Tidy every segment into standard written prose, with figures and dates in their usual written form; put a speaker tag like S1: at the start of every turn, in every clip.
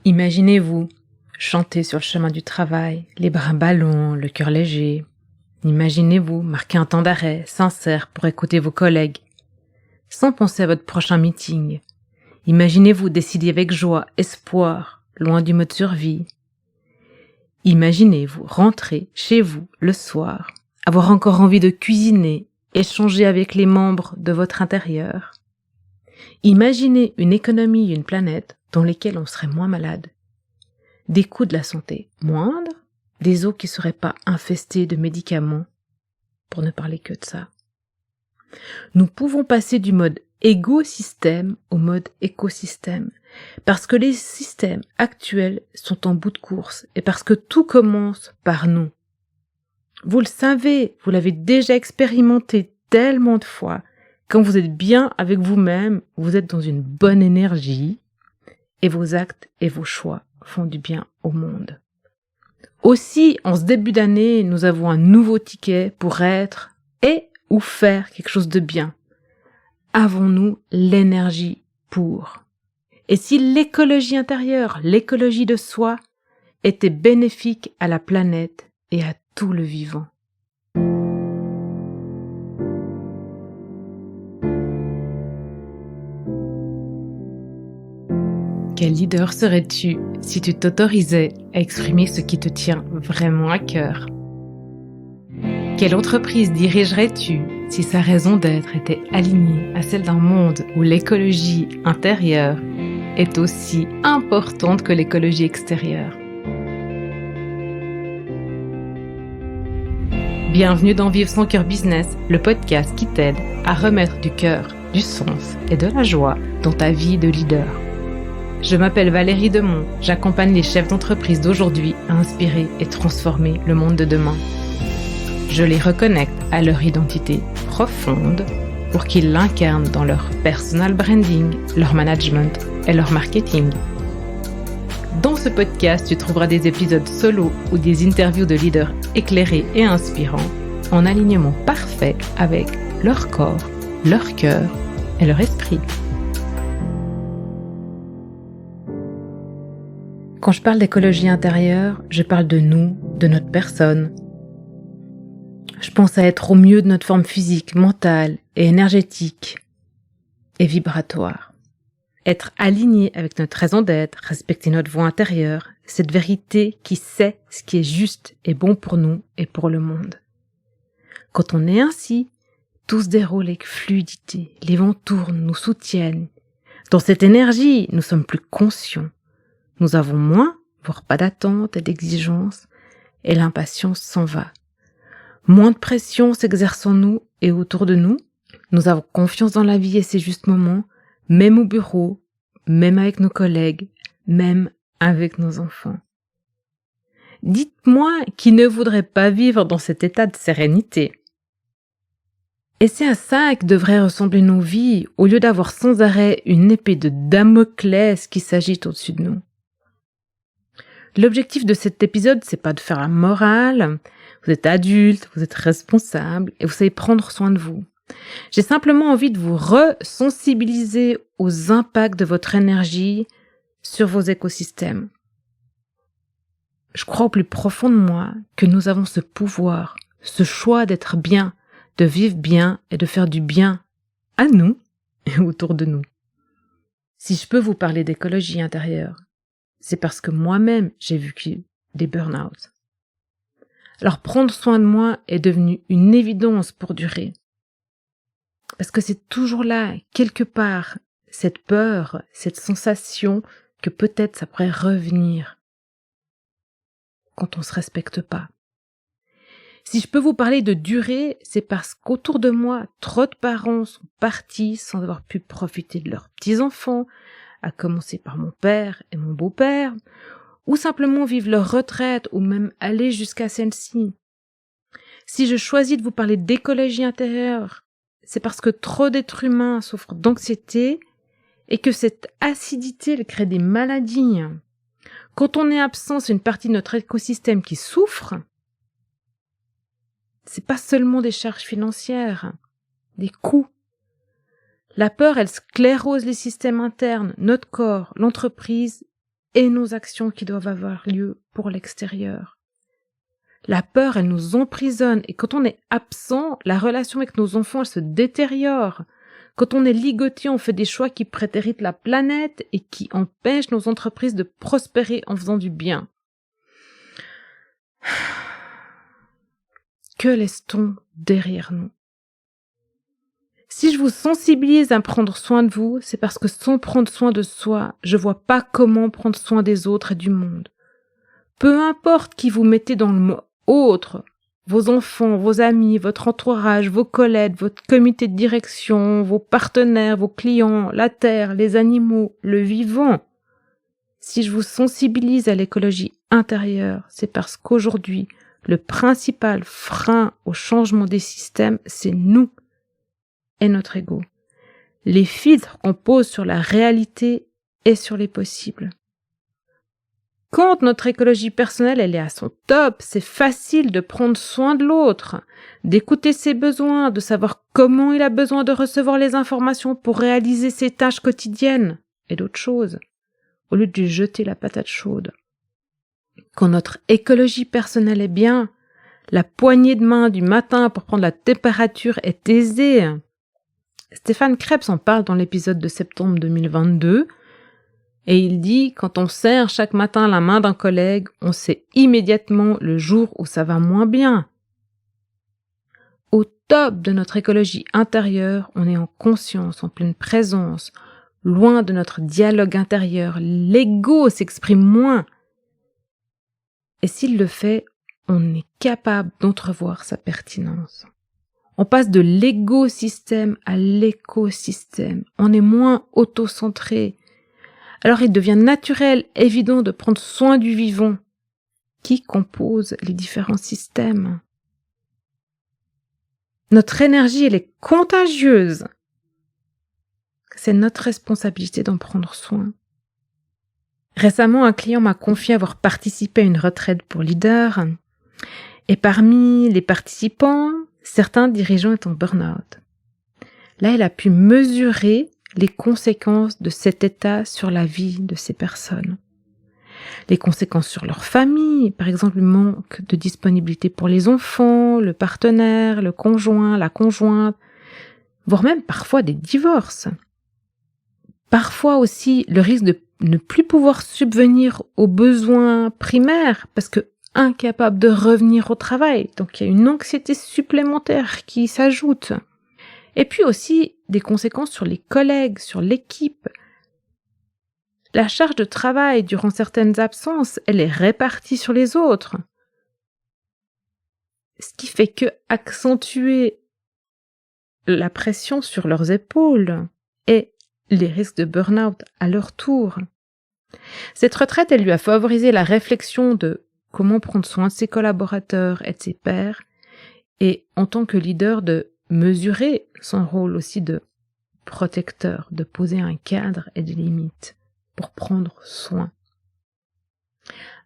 S1: Imaginez-vous chanter sur le chemin du travail, les bras ballants, le cœur léger. Imaginez-vous marquer un temps d'arrêt sincère pour écouter vos collègues, sans penser à votre prochain meeting. Imaginez-vous décider avec joie, espoir, loin du mode survie. Imaginez-vous rentrer chez vous le soir, avoir encore envie de cuisiner, échanger avec les membres de votre intérieur. Imaginez une économie et une planète dans lesquelles on serait moins malade. Des coûts de la santé moindres, des eaux qui ne seraient pas infestées de médicaments, pour ne parler que de ça. Nous pouvons passer du mode égo-système au mode écosystème, parce que les systèmes actuels sont en bout de course et parce que tout commence par nous. Vous le savez, vous l'avez déjà expérimenté tellement de fois. Quand vous êtes bien avec vous-même, vous êtes dans une bonne énergie et vos actes et vos choix font du bien au monde. Aussi, en ce début d'année, nous avons un nouveau ticket pour être et ou faire quelque chose de bien. Avons-nous l'énergie pour? Et si l'écologie intérieure, l'écologie de soi, était bénéfique à la planète et à tout le vivant? Quel leader serais-tu si tu t'autorisais à exprimer ce qui te tient vraiment à cœur? Quelle entreprise dirigerais-tu si sa raison d'être était alignée à celle d'un monde où l'écologie intérieure est aussi importante que l'écologie extérieure? Bienvenue dans Vivre son cœur business, le podcast qui t'aide à remettre du cœur, du sens et de la joie dans ta vie de leader. Je m'appelle Valérie Demont, j'accompagne les chefs d'entreprise d'aujourd'hui à inspirer et transformer le monde de demain. Je les reconnecte à leur identité profonde pour qu'ils l'incarnent dans leur personal branding, leur management et leur marketing. Dans ce podcast, tu trouveras des épisodes solo ou des interviews de leaders éclairés et inspirants en alignement parfait avec leur corps, leur cœur et leur esprit. Quand je parle d'écologie intérieure, je parle de nous, de notre personne. Je pense à être au mieux de notre forme physique, mentale et énergétique et vibratoire. Être aligné avec notre raison d'être, respecter notre voix intérieure, cette vérité qui sait ce qui est juste et bon pour nous et pour le monde. Quand on est ainsi, tout se déroule avec fluidité, les vents tournent, nous soutiennent. Dans cette énergie, nous sommes plus conscients. Nous avons moins, voire pas d'attente et d'exigence, et l'impatience s'en va. Moins de pression s'exerce en nous et autour de nous. Nous avons confiance dans la vie et ses justes moments, même au bureau, même avec nos collègues, même avec nos enfants. Dites-moi qui ne voudrait pas vivre dans cet état de sérénité. Et c'est à ça que devraient ressembler nos vies, au lieu d'avoir sans arrêt une épée de Damoclès qui s'agite au-dessus de nous. L'objectif de cet épisode, c'est pas de faire la morale. Vous êtes adulte, vous êtes responsable et vous savez prendre soin de vous. J'ai simplement envie de vous resensibiliser aux impacts de votre énergie sur vos écosystèmes. Je crois au plus profond de moi que nous avons ce pouvoir, ce choix d'être bien, de vivre bien et de faire du bien à nous et autour de nous. Si je peux vous parler d'écologie intérieure, c'est parce que moi-même, j'ai vécu des burn-out. Alors prendre soin de moi est devenu une évidence pour durer. Parce que c'est toujours là, quelque part, cette peur, cette sensation que peut-être ça pourrait revenir quand on ne se respecte pas. Si je peux vous parler de durer, c'est parce qu'autour de moi, trop de parents sont partis sans avoir pu profiter de leurs petits-enfants, à commencer par mon père et mon beau-père, ou simplement vivre leur retraite ou même aller jusqu'à celle-ci. Si je choisis de vous parler d'écologie intérieure, c'est parce que trop d'êtres humains souffrent d'anxiété et que cette acidité elle crée des maladies. Quand on est absent, c'est une partie de notre écosystème qui souffre. C'est pas seulement des charges financières, des coûts. La peur, elle sclérose les systèmes internes, notre corps, l'entreprise et nos actions qui doivent avoir lieu pour l'extérieur. La peur, elle nous emprisonne et quand on est absent, la relation avec nos enfants, elle se détériore. Quand on est ligoté, on fait des choix qui prétéritent la planète et qui empêchent nos entreprises de prospérer en faisant du bien. Que laisse-t-on derrière nous? Si je vous sensibilise à prendre soin de vous, c'est parce que sans prendre soin de soi, je vois pas comment prendre soin des autres et du monde. Peu importe qui vous mettez dans le mot autre, vos enfants, vos amis, votre entourage, vos collègues, votre comité de direction, vos partenaires, vos clients, la terre, les animaux, le vivant. Si je vous sensibilise à l'écologie intérieure, c'est parce qu'aujourd'hui, le principal frein au changement des systèmes, c'est nous et notre ego. Les filtres qu'on pose sur la réalité et sur les possibles. Quand notre écologie personnelle elle est à son top, c'est facile de prendre soin de l'autre, d'écouter ses besoins, de savoir comment il a besoin de recevoir les informations pour réaliser ses tâches quotidiennes et d'autres choses, au lieu de lui jeter la patate chaude. Quand notre écologie personnelle est bien, la poignée de main du matin pour prendre la température est aisée. Stéphane Krebs en parle dans l'épisode de septembre 2022, et il dit « Quand on serre chaque matin la main d'un collègue, on sait immédiatement le jour où ça va moins bien. » Au top de notre écologie intérieure, on est en conscience, en pleine présence, loin de notre dialogue intérieur. L'ego s'exprime moins. Et s'il le fait, on est capable d'entrevoir sa pertinence. On passe de l'égo-système à l'écosystème. On est moins auto-centré. Alors il devient naturel, évident de prendre soin du vivant qui compose les différents systèmes. Notre énergie, elle est contagieuse. C'est notre responsabilité d'en prendre soin. Récemment, un client m'a confié avoir participé à une retraite pour leaders. Et parmi les participants, certains dirigeants étaient en burn-out. Là, il a pu mesurer les conséquences de cet état sur la vie de ces personnes. Les conséquences sur leur famille, par exemple le manque de disponibilité pour les enfants, le partenaire, le conjoint, la conjointe, voire même parfois des divorces. Parfois aussi le risque de ne plus pouvoir subvenir aux besoins primaires parce que incapable de revenir au travail. Donc il y a une anxiété supplémentaire qui s'ajoute. Et puis aussi des conséquences sur les collègues, sur l'équipe. La charge de travail durant certaines absences, elle est répartie sur les autres. Ce qui fait que accentuer la pression sur leurs épaules et les risques de burn-out à leur tour. Cette retraite, elle lui a favorisé la réflexion de comment prendre soin de ses collaborateurs et de ses pairs, et en tant que leader de mesurer son rôle aussi de protecteur, de poser un cadre et des limites pour prendre soin.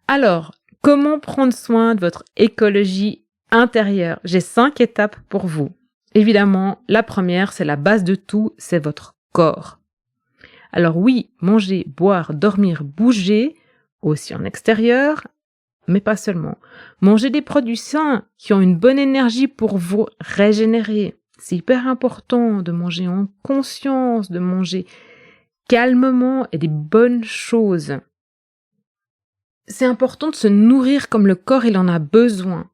S1: Alors, comment prendre soin de votre écologie intérieure? J'ai 5 étapes pour vous. Évidemment, la première, c'est la base de tout, c'est votre corps. Alors oui, manger, boire, dormir, bouger, aussi en extérieur, mais pas seulement. Mangez des produits sains qui ont une bonne énergie pour vous régénérer. C'est hyper important de manger en conscience, de manger calmement et des bonnes choses. C'est important de se nourrir comme le corps il en a besoin.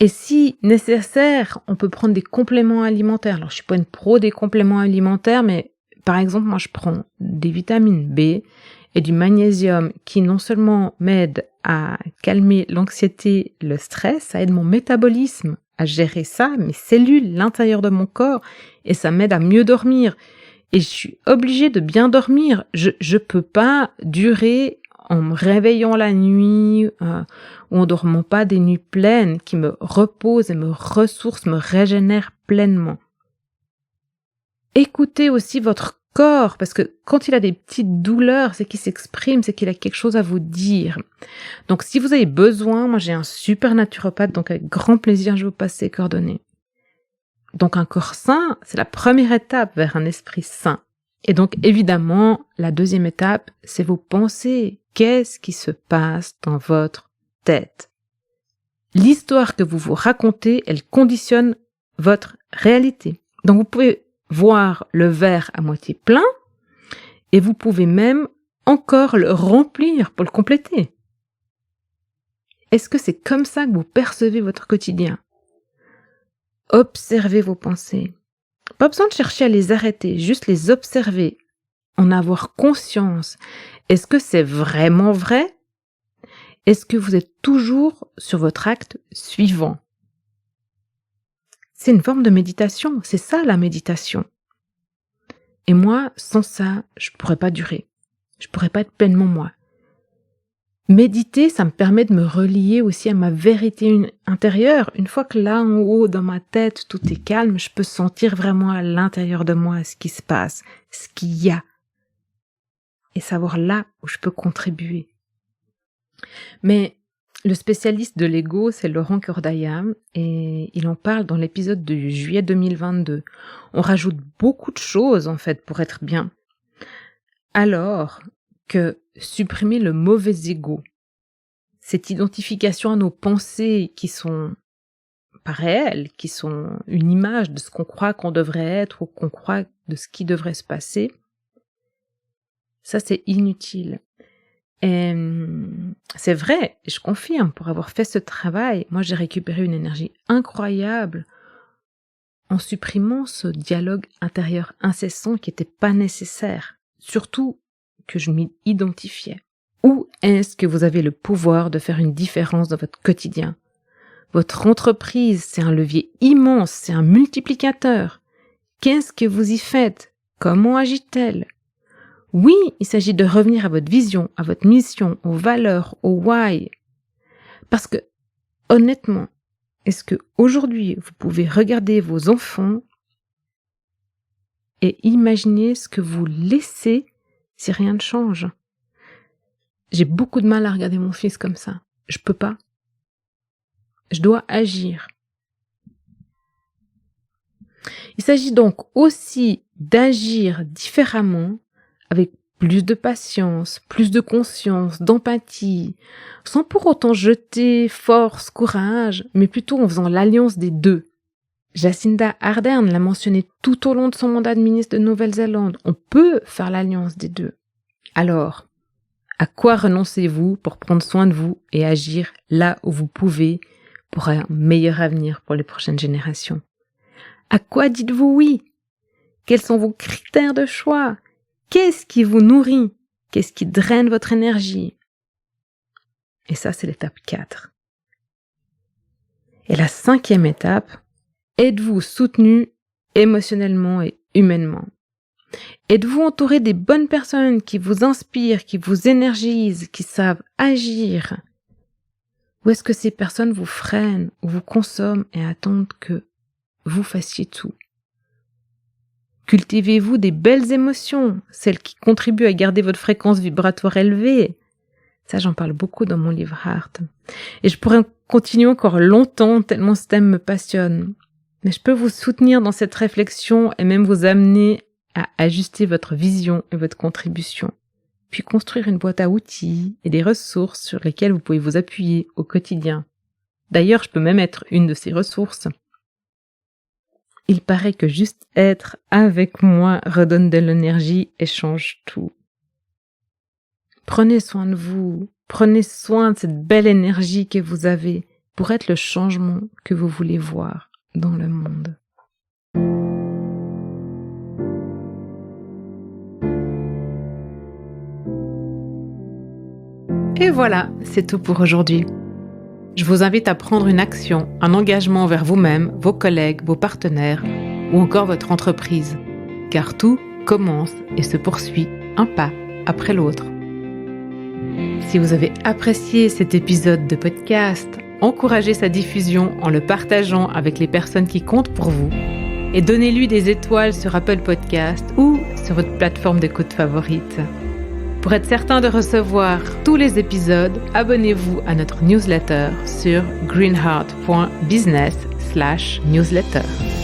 S1: Et si nécessaire, on peut prendre des compléments alimentaires. Alors je suis pas une pro des compléments alimentaires, mais par exemple, moi je prends des vitamines B et du magnésium qui non seulement m'aident à calmer l'anxiété, le stress, ça aide mon métabolisme à gérer ça, mes cellules, l'intérieur de mon corps, et ça m'aide à mieux dormir. Et je suis obligée de bien dormir. Je peux pas durer en me réveillant la nuit ou en dormant pas des nuits pleines qui me reposent et me ressourcent, me régénèrent pleinement. Écoutez aussi votre corps, parce que quand il a des petites douleurs, c'est qu'il s'exprime, c'est qu'il a quelque chose à vous dire. Donc si vous avez besoin, moi j'ai un super naturopathe, donc avec grand plaisir je vous passe ses coordonnées. Donc un corps sain, c'est la première étape vers un esprit sain. Et donc, évidemment, la deuxième étape, c'est vos pensées. Qu'est-ce qui se passe dans votre tête? L'histoire que vous vous racontez, elle conditionne votre réalité. Donc, vous pouvez voir le verre à moitié plein et vous pouvez même encore le remplir pour le compléter. Est-ce que c'est comme ça que vous percevez votre quotidien? Observez vos pensées. Pas besoin de chercher à les arrêter, juste les observer, en avoir conscience. Est-ce que c'est vraiment vrai? Est-ce que vous êtes toujours sur votre acte suivant? C'est une forme de méditation, c'est ça la méditation. Et moi, sans ça, je pourrais pas durer. Je pourrais pas être pleinement moi. Méditer, ça me permet de me relier aussi à ma vérité intérieure. Une fois que là, en haut, dans ma tête, tout est calme, je peux sentir vraiment à l'intérieur de moi ce qui se passe, ce qu'il y a. Et savoir là où je peux contribuer. Mais le spécialiste de l'ego, c'est Laurent Cordaia, et il en parle dans l'épisode de juillet 2022. On rajoute beaucoup de choses, en fait, pour être bien. Alors que supprimer le mauvais ego, cette identification à nos pensées qui sont pas réelles, qui sont une image de ce qu'on croit qu'on devrait être ou qu'on croit de ce qui devrait se passer, ça c'est inutile. Et c'est vrai, je confirme, pour avoir fait ce travail, moi j'ai récupéré une énergie incroyable en supprimant ce dialogue intérieur incessant qui n'était pas nécessaire, surtout que je m'y identifiais. Où est-ce que vous avez le pouvoir de faire une différence dans votre quotidien? Votre entreprise, c'est un levier immense, c'est un multiplicateur. Qu'est-ce que vous y faites? Comment agit-elle? Oui, il s'agit de revenir à votre vision, à votre mission, aux valeurs, au why. Parce que, honnêtement, est-ce que aujourd'hui vous pouvez regarder vos enfants et imaginer ce que vous laissez si rien ne change? J'ai beaucoup de mal à regarder mon fils comme ça. Je peux pas. Je dois agir. Il s'agit donc aussi d'agir différemment, avec plus de patience, plus de conscience, d'empathie, sans pour autant jeter force, courage, mais plutôt en faisant l'alliance des deux. Jacinda Ardern l'a mentionné tout au long de son mandat de ministre de Nouvelle-Zélande. On peut faire l'alliance des deux. Alors, à quoi renoncez-vous pour prendre soin de vous et agir là où vous pouvez pour un meilleur avenir pour les prochaines générations? À quoi dites-vous oui? Quels sont vos critères de choix? Qu'est-ce qui vous nourrit? Qu'est-ce qui draine votre énergie? Et ça, c'est l'étape 4. Et la 5e étape, êtes-vous soutenu émotionnellement et humainement? Êtes-vous entouré des bonnes personnes qui vous inspirent, qui vous énergisent, qui savent agir? Ou est-ce que ces personnes vous freinent ou vous consomment et attendent que vous fassiez tout? Cultivez-vous des belles émotions, celles qui contribuent à garder votre fréquence vibratoire élevée. Ça, j'en parle beaucoup dans mon livre Heart. Et je pourrais continuer encore longtemps tellement ce thème me passionne. Mais je peux vous soutenir dans cette réflexion et même vous amener à ajuster votre vision et votre contribution. Puis construire une boîte à outils et des ressources sur lesquelles vous pouvez vous appuyer au quotidien. D'ailleurs, je peux même être une de ces ressources. Il paraît que juste être avec moi redonne de l'énergie et change tout. Prenez soin de vous, prenez soin de cette belle énergie que vous avez pour être le changement que vous voulez voir dans le monde. Et voilà, c'est tout pour aujourd'hui. Je vous invite à prendre une action, un engagement envers vous-même, vos collègues, vos partenaires ou encore votre entreprise. Car tout commence et se poursuit un pas après l'autre. Si vous avez apprécié cet épisode de podcast, encouragez sa diffusion en le partageant avec les personnes qui comptent pour vous et donnez-lui des étoiles sur Apple Podcast ou sur votre plateforme d'écoute favorite. Pour être certain de recevoir tous les épisodes, abonnez-vous à notre newsletter sur greenheart.business/newsletter.